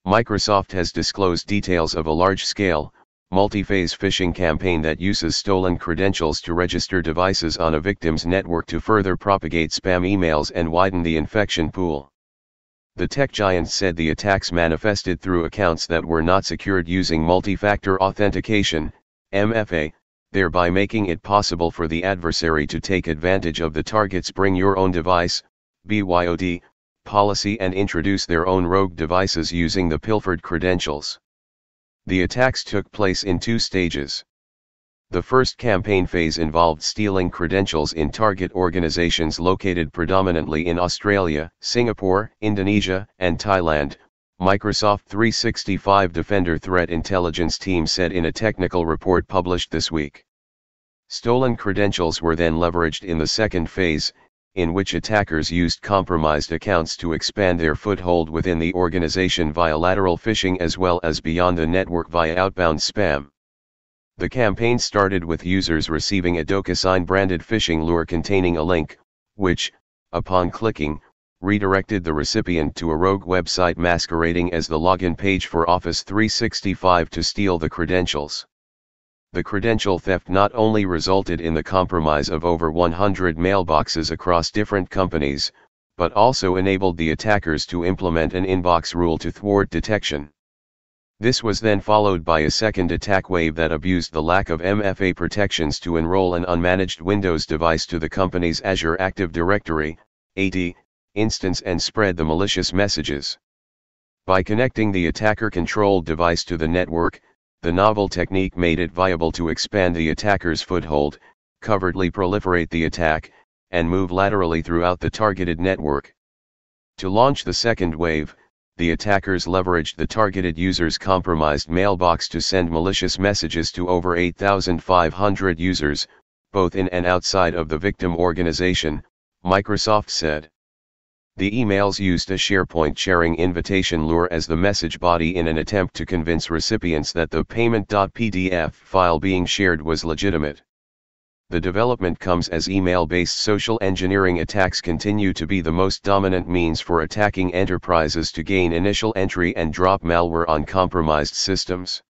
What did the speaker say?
Microsoft has disclosed details of a large-scale, multi-phase phishing campaign that uses stolen credentials to register devices on a victim's network to further propagate spam emails and widen the infection pool. The tech giant said the attacks manifested through accounts that were not secured using multi-factor authentication, MFA, thereby making it possible for the adversary to take advantage of the target's bring your own device, BYOD, policy and introduce their own rogue devices using the pilfered credentials. The attacks took place in two stages. The first campaign phase involved stealing credentials in target organizations located predominantly in Australia, Singapore, Indonesia, and Thailand, Microsoft 365 Defender Threat Intelligence Team said in a technical report published this week. Stolen credentials were then leveraged in the second phase, in which attackers used compromised accounts to expand their foothold within the organization via lateral phishing as well as beyond the network via outbound spam. The campaign started with users receiving a DocuSign-branded phishing lure containing a link, which, upon clicking, redirected the recipient to a rogue website masquerading as the login page for Office 365 to steal the credentials. The credential theft not only resulted in the compromise of over 100 mailboxes across different companies, but also enabled the attackers to implement an inbox rule to thwart detection. This was then followed by a second attack wave that abused the lack of MFA protections to enroll an unmanaged Windows device to the company's Azure Active Directory, AD, instance and spread the malicious messages. By connecting the attacker-controlled device to the network, the novel technique made it viable to expand the attacker's foothold, covertly proliferate the attack, and move laterally throughout the targeted network. To launch the second wave, the attackers leveraged the targeted user's compromised mailbox to send malicious messages to over 8,500 users, both in and outside of the victim organization, Microsoft said. The emails used a SharePoint sharing invitation lure as the message body in an attempt to convince recipients that the payment.pdf file being shared was legitimate. The development comes as email-based social engineering attacks continue to be the most dominant means for attacking enterprises to gain initial entry and drop malware on compromised systems.